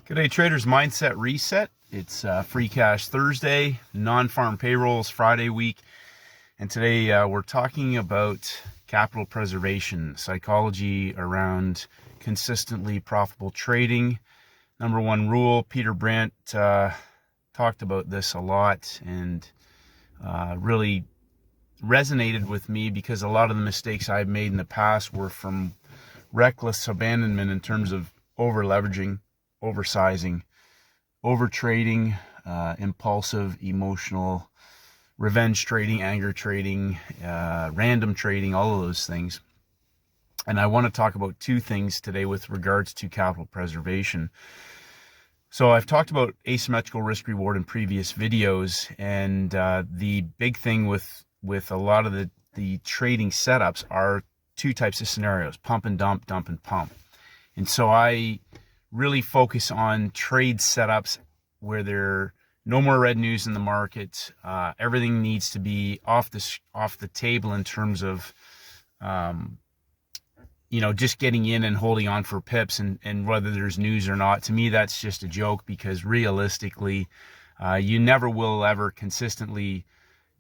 G'day traders, mindset reset. It's free cash Thursday, non-farm payrolls Friday week, and today we're talking about capital preservation, psychology around consistently profitable trading. Number one rule, Peter Brandt talked about this a lot and really resonated with me because a lot of the mistakes I've made in the past were from reckless abandonment in terms of over leveraging, oversizing, over trading, impulsive, emotional, revenge trading, anger trading, random trading, all of those things. And I want to talk about two things today with regards to capital preservation. So I've talked about asymmetrical risk reward in previous videos, and the big thing with a lot of the trading setups are two types of scenarios: pump and dump, dump and pump. And so I really focus on trade setups where there are no more red news in the market. Everything needs to be off the table in terms of just getting in and holding on for pips and whether there's news or not. To me, that's just a joke, because realistically, you never will ever consistently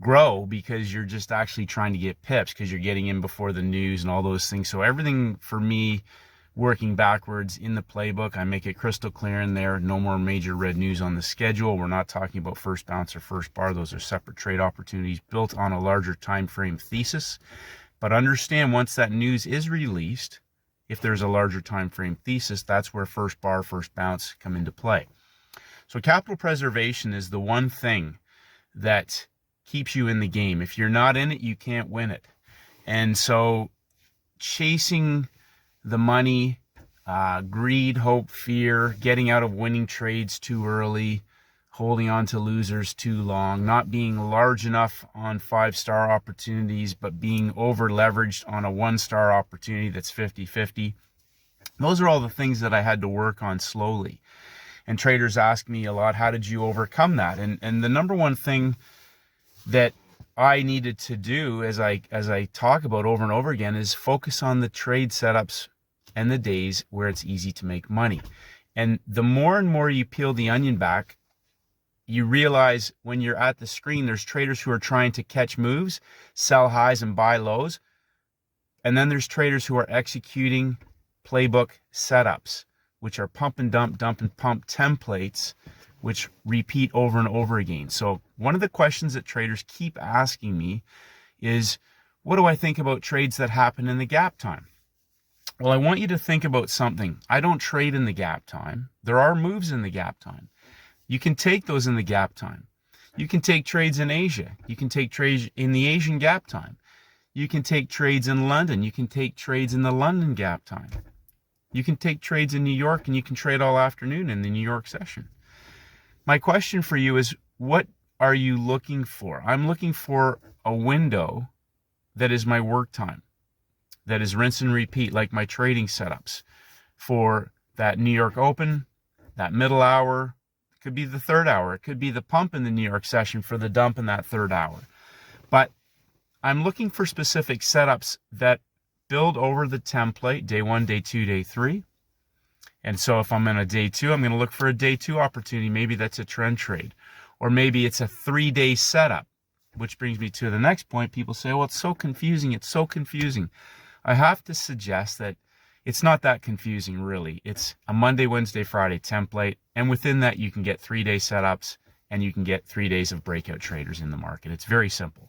grow because you're just actually trying to get pips because you're getting in before the news and all those things. So everything for me, working backwards in the playbook, I make it crystal clear in there: no more major red news on the schedule. We're not talking about first bounce or first bar. Those are separate trade opportunities built on a larger time frame thesis. But understand, once that news is released, if there's a larger time frame thesis, that's where first bar, first bounce come into play. So capital preservation is the one thing that keeps you in the game. If you're not in it, you can't win it. And so chasing the money, greed, hope, fear, getting out of winning trades too early, holding on to losers too long, not being large enough on 5-star opportunities, but being over leveraged on a 1-star opportunity that's 50-50. Those are all the things that I had to work on slowly. And traders ask me a lot, how did you overcome that? And the number one thing that I needed to do, as I talk about over and over again, is focus on the trade setups and the days where it's easy to make money. And the more and more you peel the onion back, you realize when you're at the screen, there's traders who are trying to catch moves, sell highs and buy lows. And then there's traders who are executing playbook setups, which are pump and dump, dump and pump templates, which repeat over and over again. So one of the questions that traders keep asking me is, what do I think about trades that happen in the gap time? Well, I want you to think about something. I don't trade in the gap time. There are moves in the gap time. You can take those in the gap time. You can take trades in Asia. You can take trades in the Asian gap time. You can take trades in London. You can take trades in the London gap time. You can take trades in New York, and you can trade all afternoon in the New York session. My question for you is, what are you looking for? I'm looking for a window that is my work time, that is rinse and repeat, like my trading setups for that New York Open, that middle hour. It could be the third hour. It could be the pump in the New York session for the dump in that third hour. But I'm looking for specific setups that build over the template, day 1, day 2, day 3. And so if I'm in a day 2, I'm going to look for a day 2 opportunity. Maybe that's a trend trade, or maybe it's a 3-day setup, which brings me to the next point. People say, well, it's so confusing. It's so confusing. I have to suggest that it's not that confusing, really. It's a Monday, Wednesday, Friday template. And within that, you can get 3-day setups, and you can get 3 days of breakout traders in the market. It's very simple.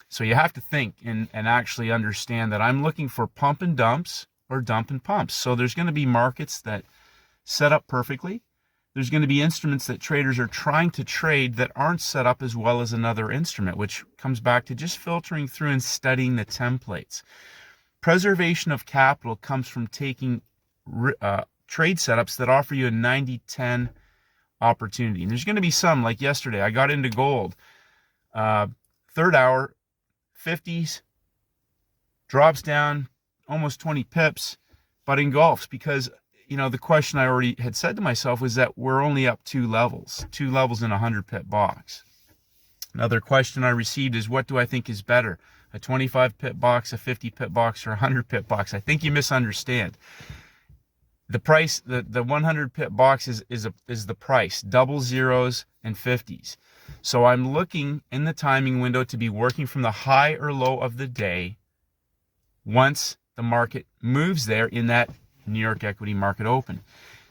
So you have to think and actually understand that I'm looking for pump and dumps or dump and pumps. So there's going to be markets that set up perfectly. There's going to be instruments that traders are trying to trade that aren't set up as well as another instrument, which comes back to just filtering through and studying the templates. Preservation of capital comes from taking trade setups that offer you a 90-10 opportunity. And there's going to be some, like yesterday, I got into gold. Third hour, 50s, drops down almost 20 pips, but engulfs, because the question I already had said to myself was that we're only up 2 levels in a 100 pip box. Another question I received is, what do I think is better, a 25 pip box, a 50 pip box, or a 100 pip box? I think you misunderstand. The price, the 100 pip box is the price, double zeros and 50s. So I'm looking in the timing window to be working from the high or low of the day once the market moves there in that New York equity market open.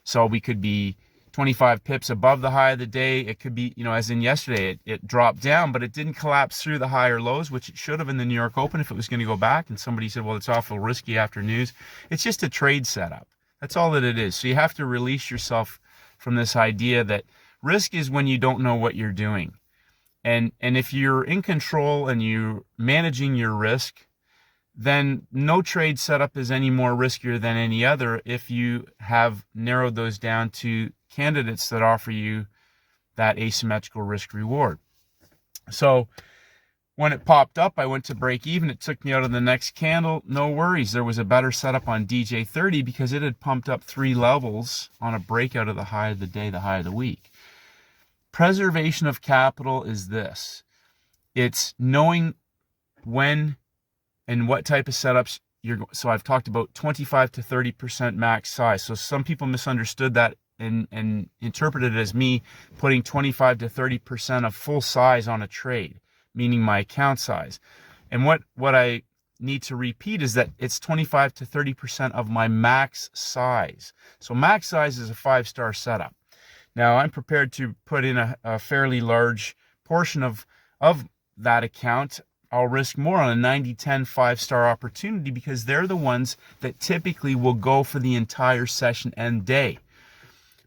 So we could be 25 pips above the high of the day. It could be, as in yesterday, it dropped down, but it didn't collapse through the higher lows, which it should have in the New York Open if it was going to go back. And somebody said, well, it's awful risky after news. It's just a trade setup. That's all that it is. So you have to release yourself from this idea that risk is when you don't know what you're doing. And if you're in control and you're managing your risk, then no trade setup is any more riskier than any other if you have narrowed those down to candidates that offer you that asymmetrical risk reward. So when it popped up, I went to break even. It took me out of the next candle. No worries. There was a better setup on DJ30 because it had pumped up 3 levels on a breakout of the high of the day, the high of the week. Preservation of capital is this. It's knowing when and what type of setups so I've talked about 25 to 30% max size. So some people misunderstood that and interpreted it as me putting 25 to 30% of full size on a trade, meaning my account size. And what I need to repeat is that it's 25 to 30% of my max size. So max size is a 5-star setup. Now I'm prepared to put in a fairly large portion of that account. I'll risk more on a 90-10 5-star opportunity because they're the ones that typically will go for the entire session and day.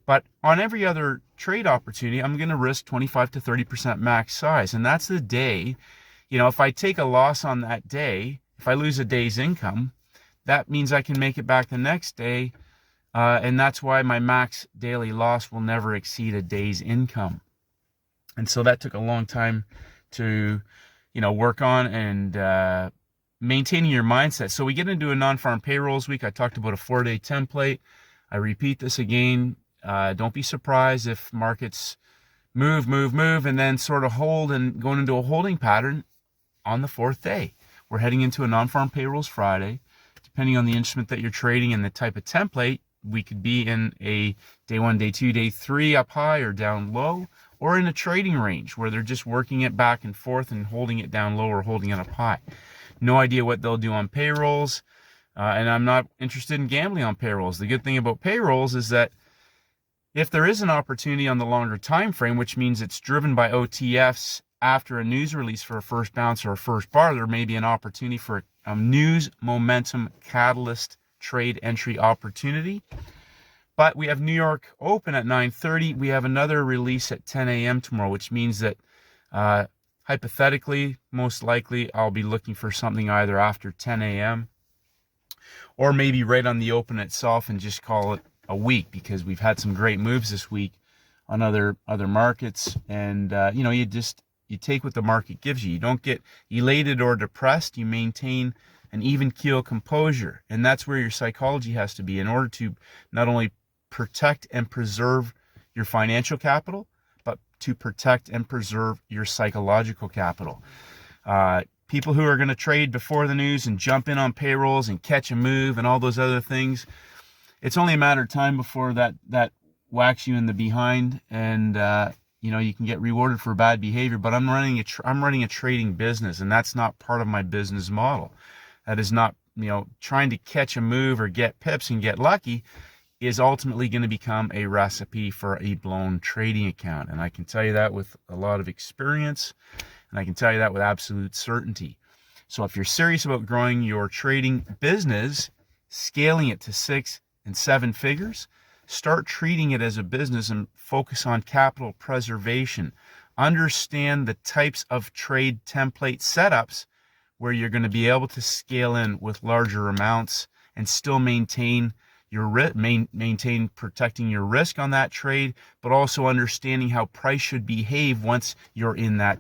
But on every other trade opportunity, I'm going to risk 25 to 30% max size. And that's the day. If I take a loss on that day, if I lose a day's income, that means I can make it back the next day. And that's why my max daily loss will never exceed a day's income. And so that took a long time to, work on and maintaining your mindset. So we get into a non-farm payrolls week. I talked about a 4-day template. I repeat this again. Don't be surprised if markets move, and then sort of hold and going into a holding pattern on the 4th day. We're heading into a non-farm payrolls Friday. Depending on the instrument that you're trading and the type of template, we could be in a day 1, day 2, day 3 up high or down low, or in a trading range where they're just working it back and forth and holding it down low or holding it up high. No idea what they'll do on payrolls, and I'm not interested in gambling on payrolls. The good thing about payrolls is that if there is an opportunity on the longer time frame, which means it's driven by OTFs after a news release for a first bounce or a first bar, there may be an opportunity for a news momentum catalyst trade entry opportunity. But we have New York open at 9:30. We have another release at 10 a.m. tomorrow, which means that hypothetically, most likely, I'll be looking for something either after 10 a.m. or maybe right on the open itself and just call it a week, because we've had some great moves this week on other markets. And, you take what the market gives you. You don't get elated or depressed. You maintain an even keel composure. And that's where your psychology has to be in order to not only protect and preserve your financial capital, but to protect and preserve your psychological capital. People who are going to trade before the news and jump in on payrolls and catch a move and all those other things, it's only a matter of time before that whacks you in the behind, and you can get rewarded for bad behavior. But I'm running a trading business, and that's not part of my business model. That is not, trying to catch a move or get pips and get lucky is ultimately going to become a recipe for a blown trading account. And I can tell you that with a lot of experience, and I can tell you that with absolute certainty. So if you're serious about growing your trading business, scaling it to 6 and 7 figures, start treating it as a business and focus on capital preservation. Understand the types of trade template setups where you're going to be able to scale in with larger amounts and still maintain protecting your risk on that trade, but also understanding how price should behave once you're in that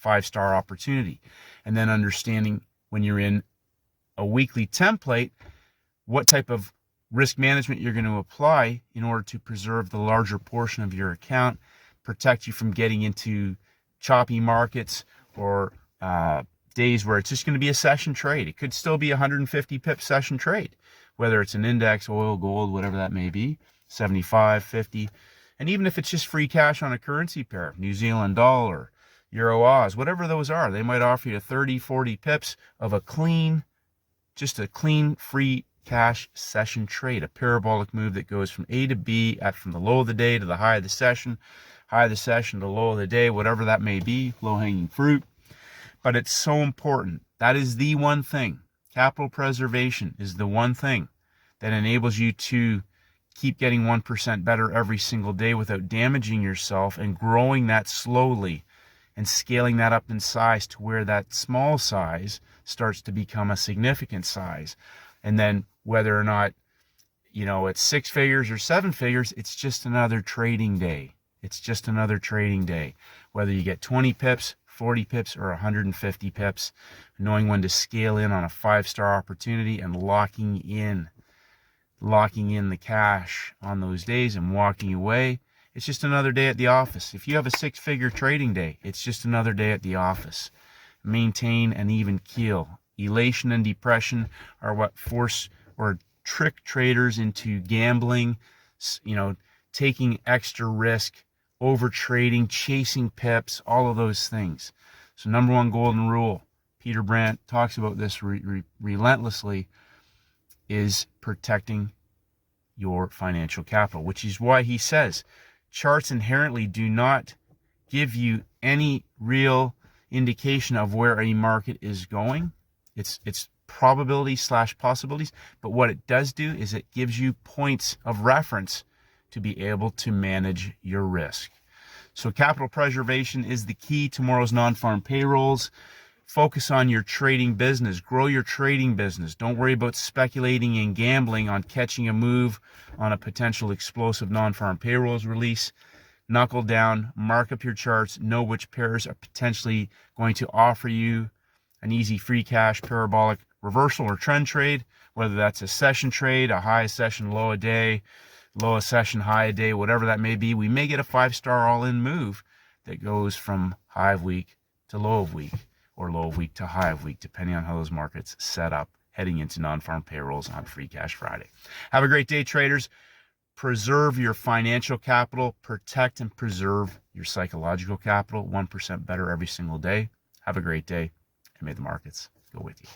5-star opportunity. And then understanding when you're in a weekly template, what type of risk management you're going to apply in order to preserve the larger portion of your account, protect you from getting into choppy markets or days where it's just going to be a session trade. It could still be a 150 pip session trade whether it's an index, oil, gold, whatever that may be, 75, 50. And even if it's just free cash on a currency pair, New Zealand dollar, Euro Oz, whatever those are, they might offer you 30, 40 pips of a clean, just a clean, free cash session trade, a parabolic move that goes from A to B from the low of the day to the high of the session to low of the day, whatever that may be, low-hanging fruit. But it's so important. That is the one thing. Capital preservation is the one thing that enables you to keep getting 1% better every single day without damaging yourself, and growing that slowly and scaling that up in size to where that small size starts to become a significant size. And then whether or not, it's 6 figures or 7 figures, it's just another trading day. It's just another trading day. Whether you get 20 pips, 40 pips, or 150 pips, knowing when to scale in on a 5-star opportunity and locking in the cash on those days and walking away. It's just another day at the office. If you have a 6-figure trading day, it's just another day at the office. Maintain an even keel. Elation and depression are what force or trick traders into gambling, taking extra risk, over trading, chasing pips, all of those things. So number one golden rule, Peter Brandt talks about this relentlessly, is protecting your financial capital, which is why he says charts inherently do not give you any real indication of where a market is going. It's probability / possibilities, but what it does do is it gives you points of reference to be able to manage your risk. So capital preservation is the key. Tomorrow's non-farm payrolls. Focus on your trading business. Grow your trading business. Don't worry about speculating and gambling on catching a move on a potential explosive non-farm payrolls release. Knuckle down, mark up your charts, know which pairs are potentially going to offer you an easy free cash parabolic reversal or trend trade, whether that's a session trade, a high session, low a day, low session, high a day, whatever that may be. We may get a 5-star all-in move that goes from high of week to low of week, or low of week to high of week, depending on how those markets set up heading into non-farm payrolls on Free Cash Friday. Have a great day, traders. Preserve your financial capital, protect and preserve your psychological capital, 1% better every single day. Have a great day, and may the markets go with you.